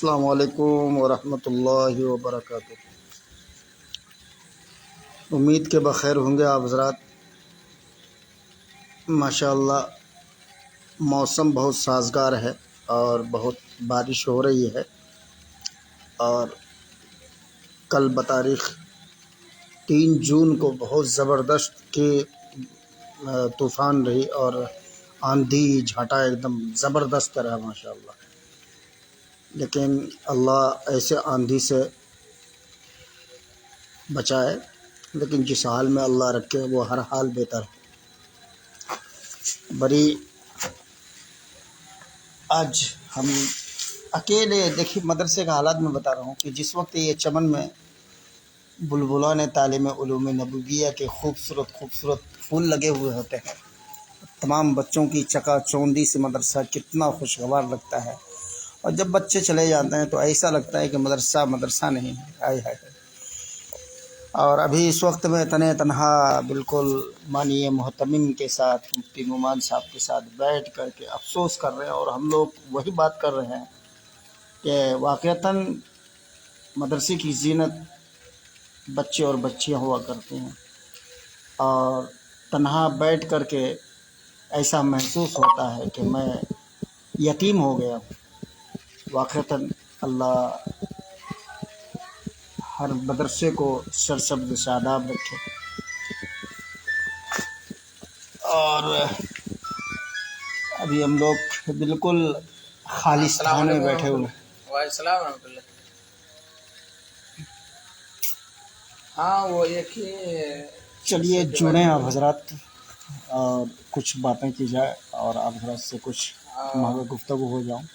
السلام علیکم ورحمۃ اللہ وبرکاتہ۔ امید کے بخیر ہوں گے آپ حضرات۔ ماشاءاللہ موسم بہت سازگار ہے اور بہت بارش ہو رہی ہے، اور کل بتاریخ 3 جون کو بہت زبردست کے طوفان رہی اور آندھی جھاٹا ایک دم زبردست رہا ماشاءاللہ۔ لیکن اللہ ایسے آندھی سے بچائے، لیکن جس حال میں اللہ رکھے وہ ہر حال بہتر ہے۔ بڑی آج ہم اکیلے دیکھیے مدرسے کا حالات میں بتا رہا ہوں کہ جس وقت یہ چمن میں بلبلان تعلیم علوم نبویہ کے خوبصورت پھول لگے ہوئے ہوتے ہیں، تمام بچوں کی چکا چوندی سے مدرسہ کتنا خوشگوار لگتا ہے، اور جب بچے چلے جاتے ہیں تو ایسا لگتا ہے کہ مدرسہ نہیں ہے۔ آئے ہائے۔ اور ابھی اس وقت میں تنہا بالکل مانیے محتمم کے ساتھ، مفتی نعمان صاحب کے ساتھ بیٹھ کر کے افسوس کر رہے ہیں، اور ہم لوگ وہی بات کر رہے ہیں کہ واقعتاً مدرسے کی زینت بچے اور بچیاں ہوا کرتے ہیں، اور تنہا بیٹھ کر کے ایسا محسوس ہوتا ہے کہ میں یتیم ہو گیا ہوں۔ واقعتاً اللہ ہر مدرسے کو سرسبز شاداب رکھے۔ اور ابھی ہم لوگ بالکل خالصتان میں بیٹھے ہوئے ہیں۔ وعلیکم السلام ورحمۃ اللہ۔ ہاں وہ ایک ہی چلیے جڑیں آپ حضرات اور کچھ باتیں کی جائے، اور آپ حضرات سے کچھ گفتگو ہو جاؤں۔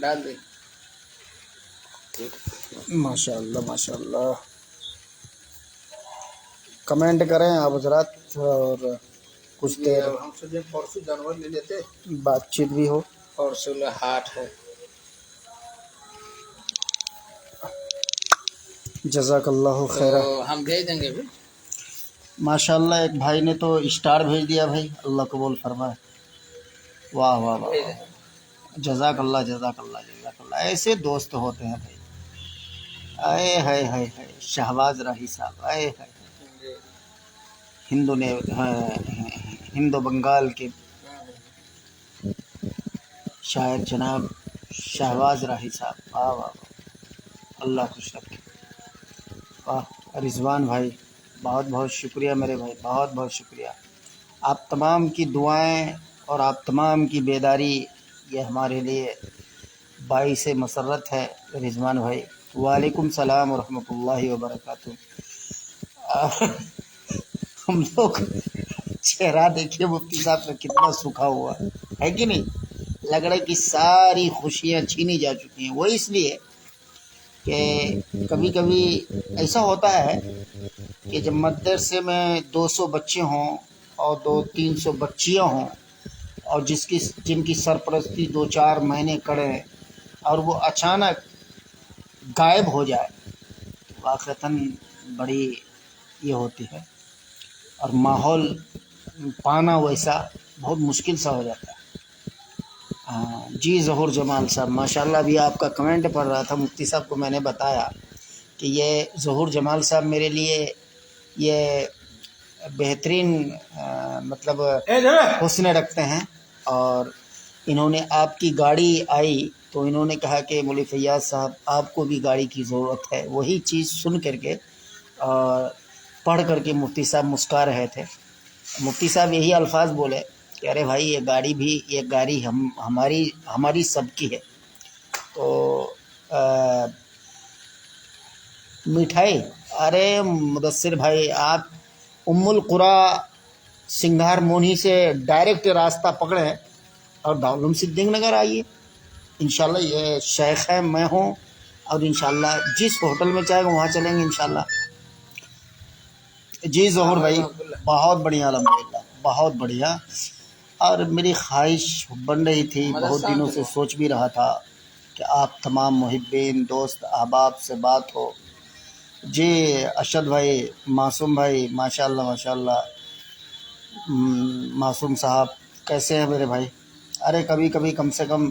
ڈال دیں۔ ماشاء اللہ ماشاء اللہ، کمنٹ کریں آپ حضرات، اور کچھ دیر ہم سوچے پرسوں جانور لے لیتے، بات چیت بھی ہو۔ پرسوں ہاٹ ہے۔ جزاک اللہ خیرہ۔ تو ہم بھیج دیں گے ابھی۔ ماشاء اللہ ایک بھائی نے تو اسٹار بھیج دیا، بھائی اللہ قبول فرمائے۔ واہ واہ واہ واہ، جزاک اللہ جزاک اللہ جزاک اللہ۔ ایسے دوست ہوتے ہیں بھائی۔ اے ہائے ہائے ہائے، شہباز راہی صاحب، اے ہائے، ہند و بنگال کے شاعر جناب شہباز راہی صاحب، واہ واہ واہ، اللہ خوش رکھے۔ واہ رضوان بھائی، بہت بہت شکریہ میرے بھائی، بہت بہت شکریہ۔ آپ تمام کی دعائیں اور آپ تمام کی بیداری یہ ہمارے لیے باعث مسرت ہے رضوان بھائی۔ وعلیکم السلام ورحمۃ اللہ وبرکاتہ۔ ہم لوگ چہرہ دیکھیے مفتی صاحب کا کتنا سوکھا ہوا ہے کہ نہیں؟ لگ رہا ہے کہ ساری خوشیاں چھینی جا چکی ہیں۔ وہ اس لیے کہ کبھی کبھی ایسا ہوتا ہے کہ جب مدرسے میں 200 بچے ہوں اور 200-300 بچیاں ہوں، اور جن کی سرپرستی 2-4 مہینے کریں، اور وہ اچانک غائب ہو جائے، واقعتاً بڑی یہ ہوتی ہے، اور ماحول پانا ویسا بہت مشکل سا ہو جاتا ہے۔ جی ظہور جمال صاحب، ماشاءاللہ ابھی آپ کا کمنٹ پڑھ رہا تھا، مفتی صاحب کو میں نے بتایا کہ یہ ظہور جمال صاحب میرے لیے یہ بہترین مطلب حسن رکھتے ہیں، اور انہوں نے آپ کی گاڑی آئی تو انہوں نے کہا کہ مولوی فیاض صاحب آپ کو بھی گاڑی کی ضرورت ہے۔ وہی چیز سن کر کے اور پڑھ کر کے مفتی صاحب مسکرا رہے تھے۔ مفتی صاحب یہی الفاظ بولے کہ ارے بھائی یہ گاڑی ہماری سب کی ہے۔ تو مٹھائی، ارے مدثر بھائی آپ ام القریٰ سنگھار مونی سے ڈائریکٹ راستہ پکڑیں اور دارالعلوم صدیق نگر آئیے، انشاءاللہ یہ شیخ ہے، میں ہوں، اور انشاءاللہ جس ہوٹل میں چاہے وہاں چلیں گے انشاءاللہ۔ جی ظہور بھائی، بہت بڑھیا الحمدللہ، بہت بڑھیا۔ اور میری خواہش بن رہی تھی، بہت دنوں سے سوچ بھی رہا تھا کہ آپ تمام محبین دوست احباب سے بات ہو۔ جی ارشد بھائی، معصوم بھائی، ماشاءاللہ ماشاءاللہ، معصوم صاحب کیسے ہیں میرے بھائی؟ ارے کبھی کبھی کم سے کم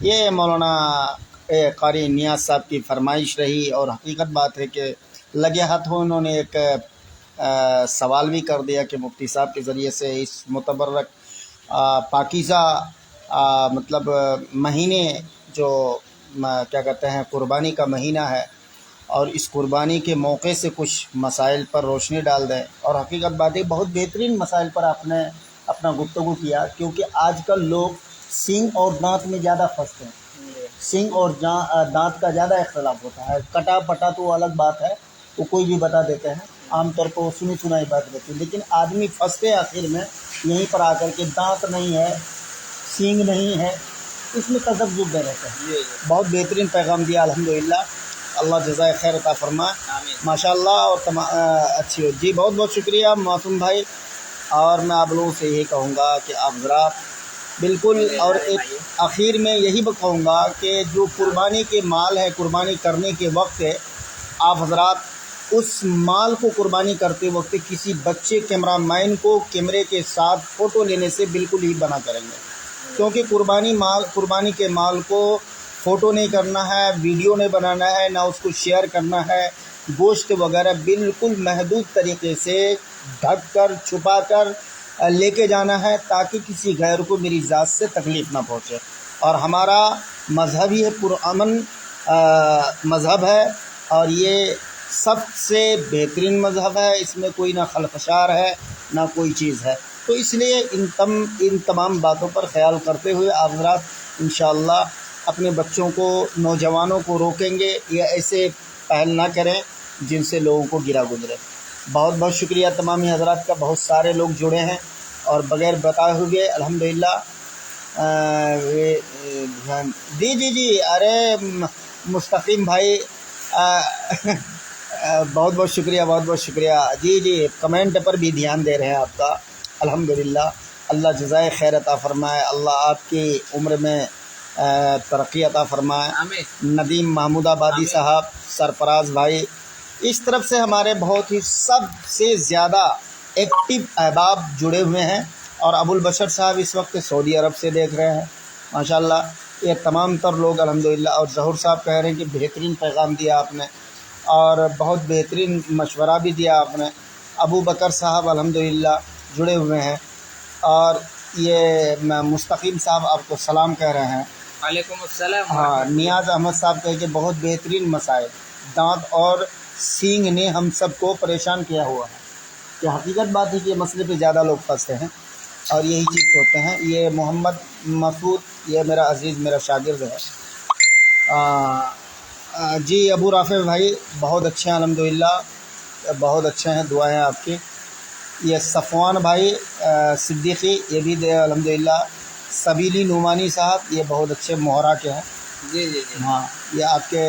یہ مولانا قاری نیاز صاحب کی فرمائش رہی، اور حقیقت بات ہے کہ لگے ہاتھوں انہوں نے ایک سوال بھی کر دیا کہ مفتی صاحب کے ذریعے سے اس متبرک پاکیزہ مطلب مہینے جو کیا کہتے ہیں قربانی کا مہینہ ہے، اور اس قربانی کے موقع سے کچھ مسائل پر روشنی ڈال دیں۔ اور حقیقت بات ہے بہت بہترین مسائل پر آپ نے اپنا گفتگو کیا، کیونکہ آج کل لوگ سینگ اور دانت میں زیادہ پھنستے ہیں۔ سینگ اور دانت کا زیادہ اختلاف ہوتا ہے، کٹا پٹا تو الگ بات ہے، وہ کوئی بھی بتا دیتے ہیں، عام طور پر وہ سنی سنائی بات رہتی ہے، لیکن آدمی پھنستے آخر میں یہیں پر آ کر کے دانت نہیں ہے، سینگ نہیں ہے، اس میں تذبذب میں رہتے ہیں۔ بہت بہترین پیغام دیا الحمدللہ، اللہ جزائے خیر عطا فرمائے، ماشاء اللہ۔ اور اچھی ہو جی، بہت بہت شکریہ معصوم بھائی۔ اور میں آپ لوگوں سے یہی کہوں گا کہ آپ ذرا بالکل، اور ایک آخر میں یہی کہوں گا کہ جو قربانی کے مال ہے، قربانی کرنے کے وقت آپ حضرات اس مال کو قربانی کرتے وقت کسی بچے کیمرہ مین کو کیمرے کے ساتھ فوٹو لینے سے بالکل ہی منع کریں گے، کیونکہ قربانی کے مال کو فوٹو نہیں کرنا ہے، ویڈیو نہیں بنانا ہے، نہ اس کو شیئر کرنا ہے۔ گوشت وغیرہ بالکل محدود طریقے سے ڈھک کر چھپا کر لے کے جانا ہے، تاکہ کسی غیر کو میری ذات سے تکلیف نہ پہنچے۔ اور ہمارا مذہب ہی پرامن مذہب ہے، اور یہ سب سے بہترین مذہب ہے، اس میں کوئی نہ خلفشار ہے نہ کوئی چیز ہے۔ تو اس لیے ان تمام باتوں پر خیال کرتے ہوئے آپ حضرات انشاءاللہ اپنے بچوں کو، نوجوانوں کو روکیں گے، یا ایسے پہل نہ کریں جن سے لوگوں کو گرا گزرے۔ بہت بہت شکریہ تمامی حضرات کا، بہت سارے لوگ جڑے ہیں اور بغیر بتائے ہوئے الحمدللہ۔ جی ارے مستقیم بھائی بہت بہت شکریہ، بہت بہت شکریہ۔ جی کمنٹ پر بھی دھیان دے رہے ہیں آپ کا، الحمدللہ۔ اللہ جزائے خیر عطا فرمائے، اللہ آپ کی عمر میں ترقی عطا فرمائے۔ ندیم محمود آبادی صاحب، سرفراز بھائی، اس طرف سے ہمارے بہت ہی سب سے زیادہ ایکٹیو احباب جڑے ہوئے ہیں، اور ابو البشر صاحب اس وقت سعودی عرب سے دیکھ رہے ہیں، ماشاءاللہ۔ یہ تمام تر لوگ الحمدللہ، اور ظہور صاحب کہہ رہے ہیں کہ بہترین پیغام دیا آپ نے، اور بہت بہترین مشورہ بھی دیا آپ نے۔ ابو بکر صاحب الحمدللہ جڑے ہوئے ہیں، اور یہ مستقیم صاحب آپ کو سلام کہہ رہے ہیں۔ وعلیکم السلام۔ ہاں، نیاز احمد صاحب کہے کہ بہت بہترین مسائل، دانت اور سینگ نے ہم سب کو پریشان کیا ہوا ہے، کہ حقیقت بات ہے کہ یہ مسئلے پہ زیادہ لوگ پھنستے ہیں اور یہی چیز ہوتے ہیں۔ یہ محمد مسعود، یہ میرا عزیز، میرا شاگرد ہے۔ جی ابو رافع بھائی بہت اچھے ہیں الحمدللہ، بہت اچھے ہیں، دعائیں آپ کی۔ یہ صفوان بھائی صدیقی، یہ بھی الحمدللہ۔ سبیلی نعمانی صاحب، یہ بہت اچھے مہرا کے ہیں۔ جی ہاں، یہ آپ کے،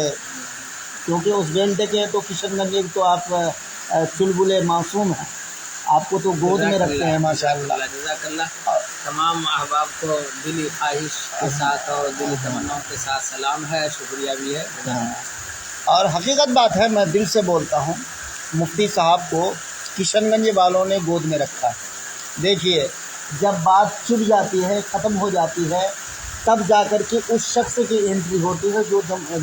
کیونکہ اس بیلٹ کے تو کشن گنج تو آپ چلبلے معصوم ہیں، آپ کو تو گود میں رکھتے ہیں ماشاءاللہ۔ جزاک اللہ۔ تمام احباب کو دلی خواہش کے ساتھ اور دلی تمناؤں کے ساتھ سلام ہے، شکریہ بھی ہے۔ اور حقیقت بات ہے، میں دل سے بولتا ہوں، مفتی صاحب کو کشن گنج والوں نے گود میں رکھا ہے۔ دیکھیے، جب بات چل جاتی ہے، ختم ہو جاتی ہے، تب جا کر کے اس شخص کی انٹری ہوتی ہے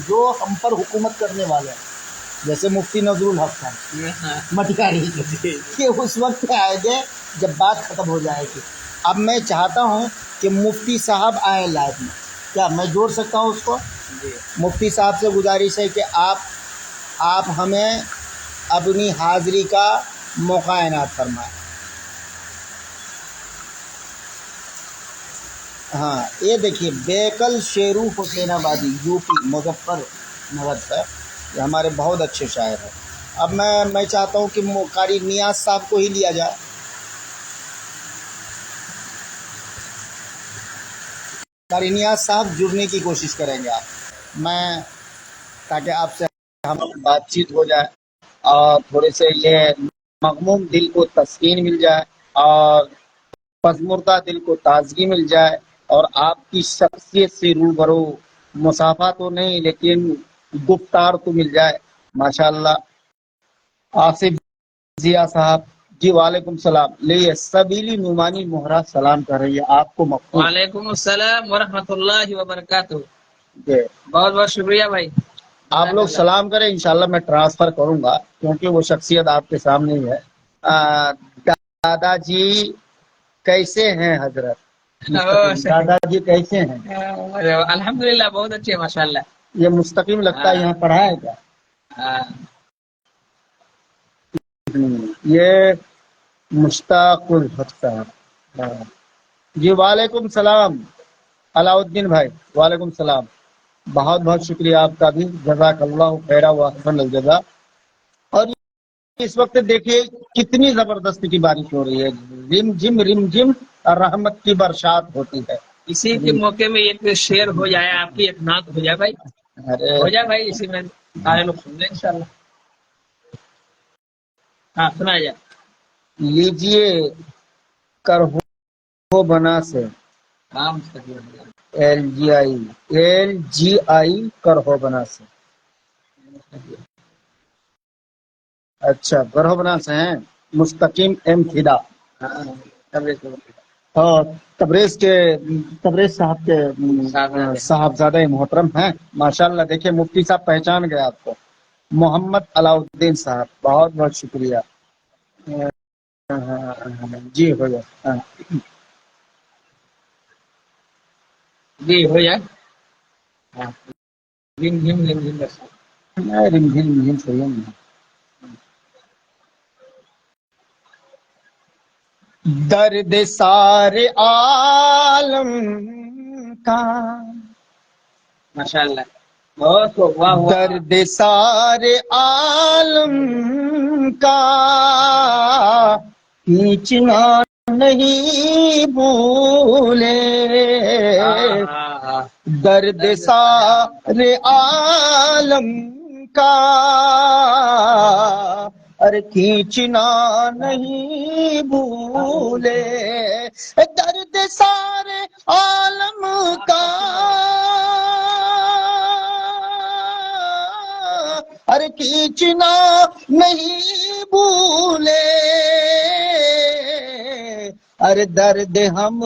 جو ہم پر حکومت کرنے والے ہیں، جیسے مفتی نظر الحق ہیں مٹکاری، کہ اس وقت آئے گے جب بات ختم ہو جائے گی۔ اب میں چاہتا ہوں کہ مفتی صاحب آئیں لائف میں، کیا میں جوڑ سکتا ہوں اس کو؟ مفتی صاحب سے گزارش ہے کہ آپ ہمیں اپنی حاضری کا موقع عنایت فرمائیں۔ ہاں، یہ دیکھیے، بیکل شیرو حسین آبادی، یو پی، مظفر نگر سے، یہ ہمارے بہت اچھے شاعر ہیں۔ اب میں چاہتا ہوں کہ قاری نیاز صاحب کو ہی لیا جائے۔ قاری نیاز صاحب جڑنے کی کوشش کریں گے آپ، تاکہ آپ سے ہم بات چیت ہو جائے، اور تھوڑے سے یہ مغموم دل کو تسکین مل جائے، اور پژمردہ دل کو تازگی مل جائے، اور آپ کی شخصیت سے روبرو، مسافہ تو نہیں لیکن گفتار تو مل جائے، ماشاءاللہ۔ آصف ضیاء صاحب جی وعلیکم السلام. لیے سبیلی نعمانی مہرا سلام کر رہی ہے آپ کو مخصوص. وعلیکم السلام ورحمۃ اللہ وبرکاتہ. جی. بہت بہت شکریہ بھائی. آپ لوگ سلام کریں، انشاءاللہ میں ٹرانسفر کروں گا کیونکہ وہ شخصیت آپ کے سامنے ہی ہے. دادا جی کیسے ہیں حضرت؟ دادا جی کیسے ہیں؟ الحمدللہ بہت اچھے ماشاء اللہ. یہ مستقیم لگتا ہے یہاں پڑھا ہے کیا؟ یہ مشتاق الحق صاحب. جی وعلیکم السلام علاء الدین بھائی. وعلیکم السلام. بہت بہت شکریہ آپ کا بھی. جزاک اللہ خیرہ و احسن الجزا. اور اس وقت دیکھیے کتنی زبردست کی بارش ہو رہی ہے. رم جم رحمت کی برسات ہوتی ہے. اسی کے موقع میں ایک شعر ہو جائے، آپ کی ایک نعت ہو جائے بھائی. ہو جائے بھائی، اسی میں سارے لوگ سن لیں انشاءاللہ. ہاں سنا جائے. لیجیے کرہو بنا سے ایل جی آئی کرہو بنا سے. اچھا کرہو بنا سے ہیں. مستقیم ایم فدا. تبریز صاحب کے صاحبزادہ محترم ہیں ماشاءاللہ. دیکھیں مفتی صاحب پہچان گئے آپ کو. محمد علاء الدین صاحب بہت بہت شکریہ. جی ہو جائے. جی ہو جائے. رم رم صحیح ہے. درد سارے عالم کا ماشاء اللہ. بہت واہ واہ. درد سارے عالم کا کھینچنا نہیں بھولے. درد سارے عالم کا ارے کھینچنا نہیں بھولے. درد سارے عالم کا ارے کھینچنا نہیں بھولے. ارے درد ہم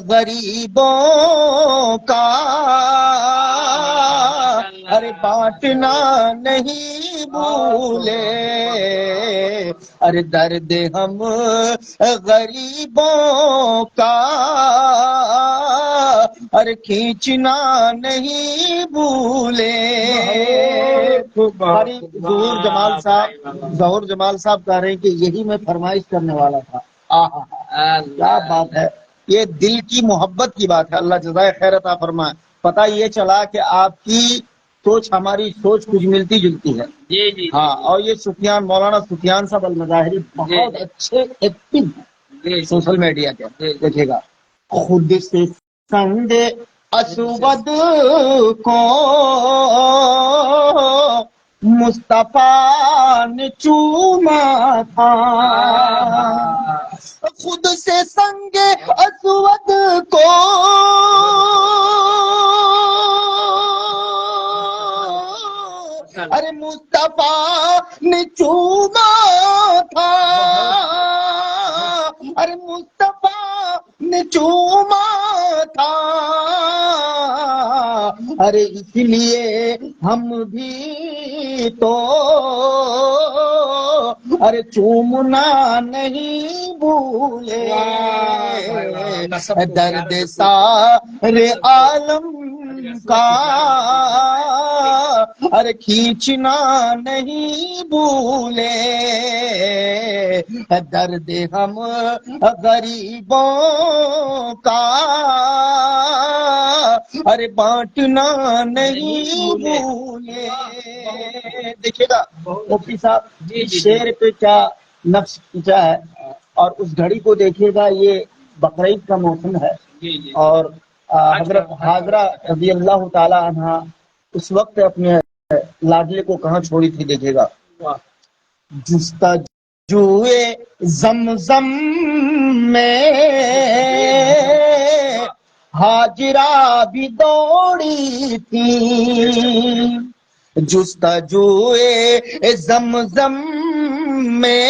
غریبوں کا ارے بانٹنا نہیں بھولے. ارے درد ہم غریبوں کا ارے کھینچنا نہیں بھولے. ظہور جمال صاحب کہہ رہے ہیں کہ یہی میں فرمائش کرنے والا تھا. کیا بات ہے. یہ دل کی محبت کی بات ہے. اللہ جزائے خیر عطا فرمائے. پتہ یہ چلا کہ آپ کی سوچ ہماری سوچ کچھ ملتی جلتی ہے. جی جی. ہاں اور یہ مولانا سفیان صاحب المظاہری بہت اچھے ایکٹیو ہیں سوشل میڈیا کے. دیکھیے گا خود سے سنگ اسود کو مصطفیٰ نے چوما تھا. خود سے سنگ اسود کو ارے مصطفیٰ نے چوما تھا. ارے مصطفیٰ نے چوما تھا. ارے اس لیے ہم بھی تو ارے چومنا نہیں بھولے. درد سارے عالم کا ارے کھینچنا نہیں بھولے. درد ہم غریبوں کا ارے بانٹنا نہیں بھولے. دیکھیے گا مفتی صاحب شعر پہ کیا نقش کھینچا ہے. اور اس گھڑی کو دیکھیے گا. یہ بقرعید کا موسم ہے اور حضرت حاضرہ رضی اللہ تعالی عنہا اس وقت اپنے لاڈلے کو کہاں چھوڑی تھی. دیکھیے گا جستجوئے زمزم میں ہاجرہ بھی دوڑی تھی. جستجوئے زمزم میں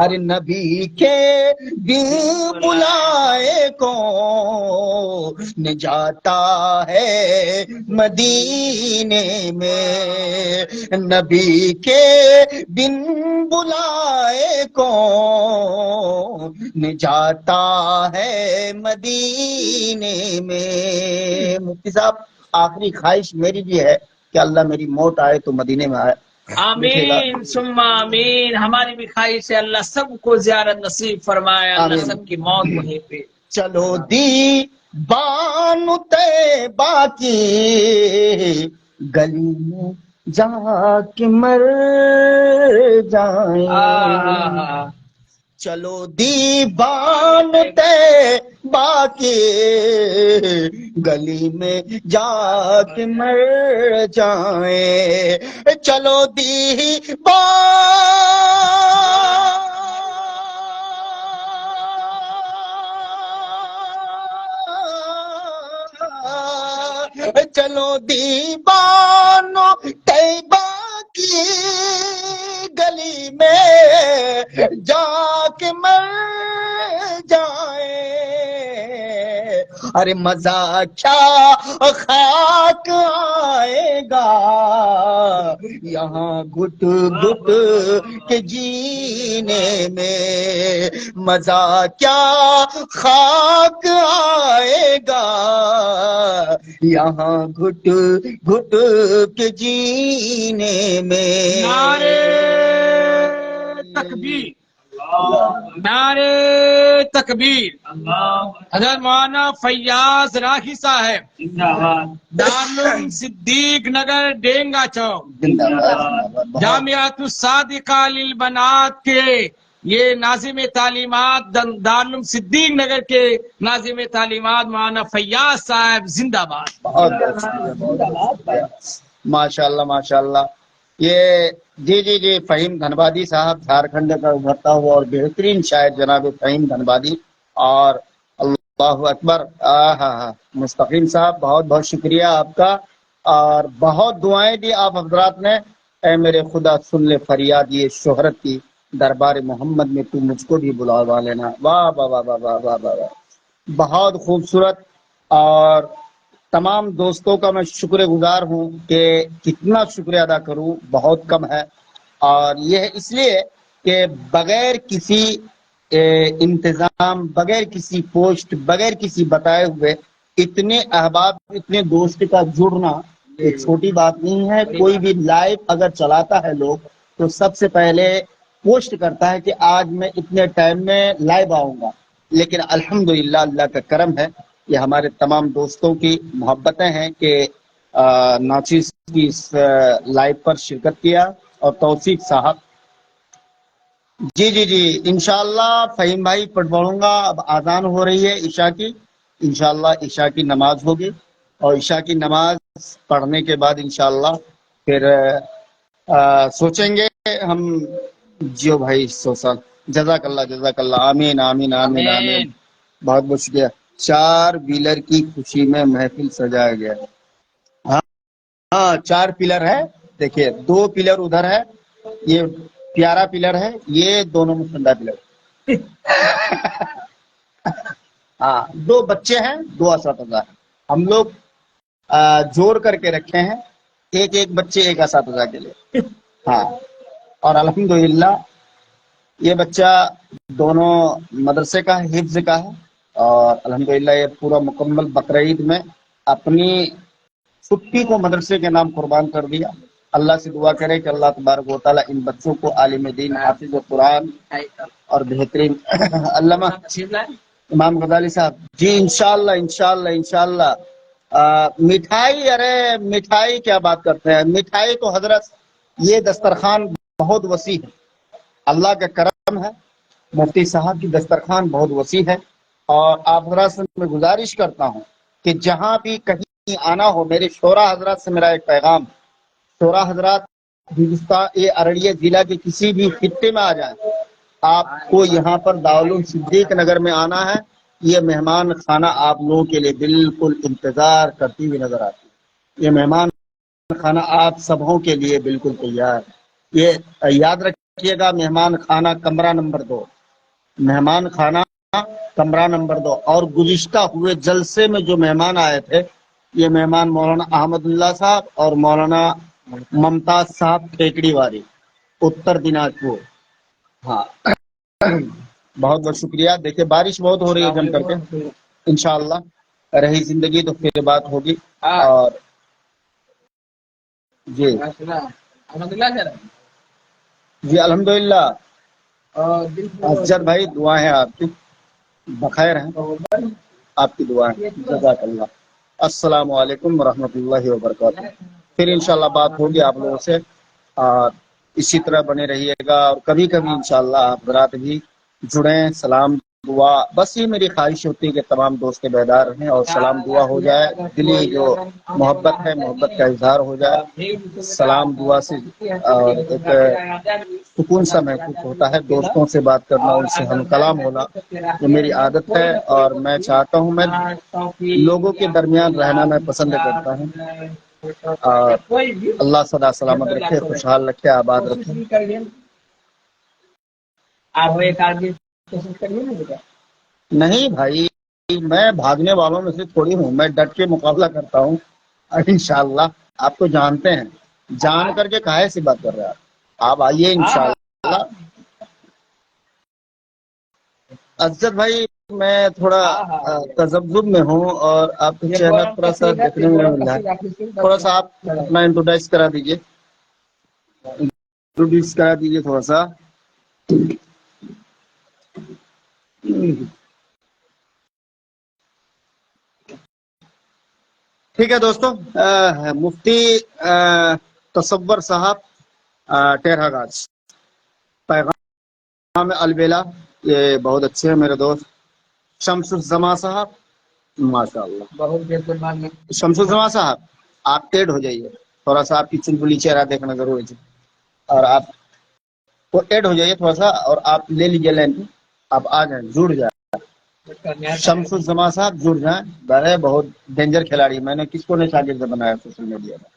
ہر نبی کے دن بلائے کو جاتا ہے مدینے میں، نبی کے بن بلائے کو جاتا ہے مدینے میں۔ مفتی صاحب آخری خواہش میری بھی ہے کہ اللہ میری موت آئے تو مدینے میں آئے۔ آمین ثم آمین۔ ہماری بھی خواہش ہے اللہ سب کو زیارت نصیب فرمائے، اللہ آمین۔ سب کی موت وہیں پہ۔ چلو دی بانو طیبہ کی گلی میں جا کے مر جائیں، چلو دیوان طیبہ کی گلی میں جا کے مر جائیں، چلو چلو دیوانو طیبہ کی گلی میں جا کے مر جائیں، ارے مزہ کیا خاک آئے گا یہاں گھٹ گھٹ کے جینے میں، مزہ کیا خاک آئے گا یہاں گھٹ گھٹ کے جینے میں۔ نعرے تکبیر، نعرے تکبیر۔ حضرت مولانا فیاض راہی صاحب دارالعلوم صدیق نگر ڈینگا چوک جامعۃ الصادقہ للبنات کے یہ ناظم تعلیمات دارالعلوم صدیق نگر کے ناظم تعلیمات مولانا فیاض صاحب زندہ باد۔ بہت بہت شکریہ، ماشاء اللہ ماشاء اللہ۔ یہ جی فہیم دھنبادی صاحب جھارکھنڈ کا ابھرتا ہوا اور بہترین شاعر جناب فہیم دھنبادی، اور اللہ اکبر۔ مستقیم صاحب بہت بہت شکریہ آپ کا، اور بہت دعائیں دی آپ حضرات نے۔ اے میرے خدا سن لے فریاد یہ شہرت کی، دربار محمد میں تو مجھ کو بھی بلاوا لینا۔ واہ واہ واہ واہ واہ واہ واہ، بہت خوبصورت۔ اور تمام دوستوں کا میں شکر گزار ہوں کہ کتنا شکریہ ادا کروں بہت کم ہے، اور یہ اس لیے کہ بغیر کسی انتظام، بغیر کسی پوسٹ، بغیر کسی بتائے ہوئے اتنے احباب، اتنے دوست کا جڑنا ایک چھوٹی بات نہیں ہے۔ کوئی بھی لائیو اگر چلاتا ہے لوگ تو سب سے پہلے پوسٹ کرتا ہے کہ آج میں اتنے ٹائم میں لائیو آؤں گا، لیکن الحمدللہ اللہ کا کرم ہے، یہ ہمارے تمام دوستوں کی محبتیں ہیں کہ ناچیز کی اس لائیو پر شرکت کیا، اور توصیف صاحب جی انشاءاللہ فہیم بھائی پڑھوں گا۔ اب آذان ہو رہی ہے عشاء کی، انشاءاللہ عشاء کی نماز ہوگی، اور عشاء کی نماز پڑھنے کے بعد انشاءاللہ پھر سوچیں گے ہم۔ جیو بھائی 100 سال، جزاک اللہ، آمین آمین آمین آمین۔ بہت بہت شکریہ۔ 4 ویلر کی خوشی میں محفل سجایا گیا۔ ہاں 4 پلر ہے، دیکھیے 2 پلر ادھر ہے، یہ پیارا پلر ہے، یہ دونوں میں ٹھنڈا پلر۔ ہاں 2 بچے ہیں، 2 اساتذہ ہیں، ہم لوگ جوڑ کر کے رکھے ہیں، ایک بچے ایک اساتذہ کے لیے۔ ہاں، اور الحمدللہ یہ بچہ دونوں مدرسے کا حفظ کا ہے، اور الحمدللہ یہ پورا مکمل بقرعید میں اپنی چھٹی کو مدرسے کے نام قربان کر دیا۔ اللہ سے دعا کرے کہ اللہ تبارک و تعالیٰ ان بچوں کو عالم دین، حافظ قرآن اور بہترین علامہ امام غزالی صاحب جی انشاءاللہ انشاءاللہ انشاءاللہ۔ مٹھائی، ارے مٹھائی کیا بات کرتے ہیں، مٹھائی تو حضرت یہ دسترخوان بہت وسیع ہے، اللہ کا کرم ہے، مفتی صاحب کی دسترخوان بہت وسیع ہے، اور آپ حضرات سے میں گزارش کرتا ہوں کہ جہاں بھی کہیں آنا ہو، میرے شعراء حضرات سے میرا ایک پیغام، شعراء حضرات ہندوستان یہ ارریہ ضلع کے کسی بھی خطے میں آ جائیں، آپ کو یہاں پر دارالعلوم صدیق نگر میں آنا ہے، یہ مہمان خانہ آپ لوگوں کے لیے بالکل انتظار کرتی ہوئی نظر آتی ہے، یہ مہمان خانہ آپ سبوں کے لیے بالکل تیار ہے، یہ یاد رکھ رکھیے گا مہمان خانہ کمرہ نمبر 2، مہمان خانہ کمرہ نمبر 2۔ اور گزشتہ ہوئے جلسے میں جو مہمان آئے تھے، یہ مہمان مولانا احمد اللہ صاحب اور مولانا ممتاز صاحب ٹھیکڑی والی، اتر دناجپور۔ ہاں بہت بہت شکریہ۔ دیکھیں بارش بہت ہو رہی ہے جم کر کے، انشاءاللہ رہی زندگی تو پھر بات ہوگی۔ اور جی جی الحمدللہ افضل بھائی، دعائیں ہیں آپ کی، بخیر ہیں آپ کی دعائیں، جزاک اللہ۔ السلام علیکم ورحمۃ اللہ وبرکاتہ۔ پھر انشاءاللہ بات ہوگی آپ لوگوں سے، اور اسی طرح بنے رہیے گا، اور کبھی کبھی انشاءاللہ آپ حضرات بھی جڑیں، سلام دعا، بس یہ میری خواہش ہوتی ہے کہ تمام دوست بیدار رہیں اور سلام دعا ہو جائے، دلی جو محبت ہے محبت کا اظہار ہو جائے، سلام دعا سے اور ایک سکون سا محسوس ہوتا ہے۔ دوستوں سے بات کرنا، ان سے ہم کلام ہونا، یہ میری عادت ہے، اور میں چاہتا ہوں، میں لوگوں کے درمیان رہنا میں پسند کرتا ہوں، اور اللہ سدا سلامت رکھے، خوشحال رکھے، آباد رکھے۔ نہیں بھائی، میں بھاگنے والوں میں سے تھوڑی ہوں، میں ڈٹ کے مقابلہ کرتا ہوں، اور انشاءاللہ آپ تو جانتے ہیں، جان کر کے کاہے سے بات کر رہے ہیں آپ آئیے انشاءاللہ۔ اسجد بھائی، میں تھوڑا تذبذب میں ہوں، اور آپ کا چہرہ تھوڑا سا دیکھنے میں مل رہا ہے، تھوڑا سا آپ اپنا انٹروڈائز کرا دیجئے، تھوڑا سا۔ ٹھیک ہے دوستو، مفتی تصور صاحب ٹیرہ گاج، پیغام البلا، یہ بہت اچھے ہیں میرے دوست۔ شمس الزما صاحب، ماشاءاللہ شمس الزما صاحب، آپ ٹیڈ ہو جائیے تھوڑا سا، آپ کی چلبلی چہرہ دیکھنا ضروری ہے، اور آپ کو ٹیڈ ہو جائیے تھوڑا سا، اور آپ لے لیجیے لائن، آپ آ جائیں، جڑ جائیں شمس الزما صاحب، جڑ جائیں، بڑے بہت ڈینجر کھلاڑی، میں نے کس کو نہیں شاگرد بنایا سوشل میڈیا میں۔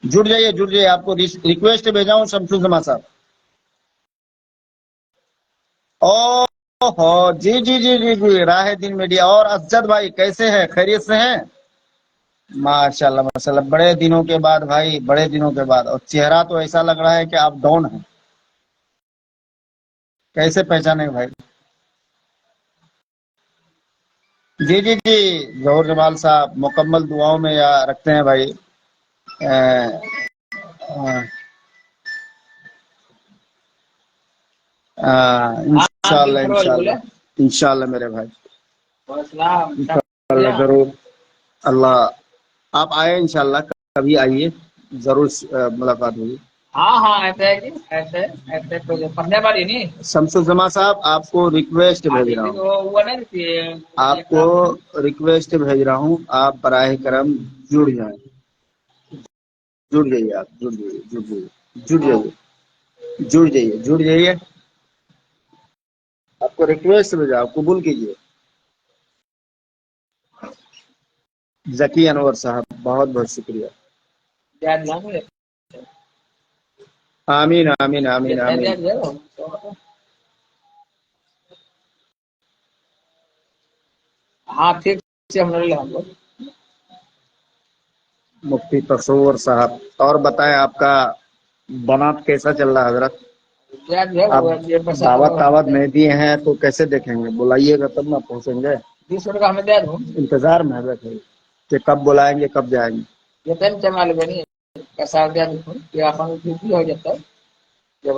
جڑ جائیے، آپ کو ریکویسٹ بھیجا ہوں شمس الزما صاحب۔ او جی جی جی جی جی، راہ دین میڈیا۔ اور اسجد بھائی کیسے ہیں، خیریت سے ہیں؟ ماشاءاللہ ماشاءاللہ، بڑے دنوں کے بعد بھائی، بڑے دنوں کے بعد، اور چہرہ تو ایسا لگ رہا ہے کہ آپ ڈاؤن ہیں، کیسے پہچانے بھائی؟ جی جی جی، ظہور جمال صاحب مکمل دعاؤں میں یا رکھتے ہیں بھائی۔ انشاءاللہ انشاءاللہ انشاءاللہ میرے بھائی، انشاءاللہ ضرور، اللہ آپ آئے انشاءاللہ، کبھی آئیے، ضرور ملاقات ہوگی۔ شمس الزما صاحب، آپ کو ریکویسٹ بھیج رہا ہوں، آپ کو ریکویسٹ بھیج رہا ہوں، آپ براہ کرم جڑ جائیں، جڑ جائیے، آپ جڑ جائیے، جڑ جائیے، جڑ جائیے، جڑ جائیے، جڑ جائیے، آپ کو ریکویسٹ بھیجا، آپ قبول کیجیے۔ ذکی انور صاحب، بہت بہت شکریہ۔ آمین آمین آمین آمین۔ ہاں ٹھیک سے ہم مفتی تصور صاحب، اور بتائیں آپ کا بنات کیسا چل رہا ہے حضرت؟ آپ دعوت نہیں دیے ہیں تو کیسے دیکھیں گے؟ بلائیے گا تب نہ پہنچیں گے، 20 روپے ہمیں دے دوں، انتظار میں ہے بیٹھے کہ کب بلائیں گے، کب جائیں گے۔ یہ ٹائم چمال بنی کیسا دے دوں کہ آپ ہو جاتا ہے جب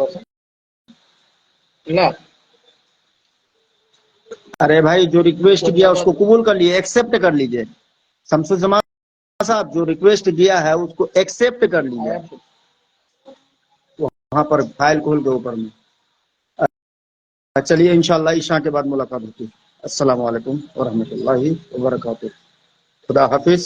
ارے بھائی، جو ریکویسٹ کیا اس کو قبول کر لیجیے، ایکسپٹ کر لیجیے۔ شمس الزمان صاحب، جو ریکویسٹ دیا ہے اس کو ایکسپٹ کر لیجیے، وہاں پر فائل کھول کے اوپر میں۔ چلیے انشاءاللہ عشاء کے بعد ملاقات ہوتی ہے۔ السلام علیکم ورحمۃ اللہ وبرکاتہ، خدا حافظ۔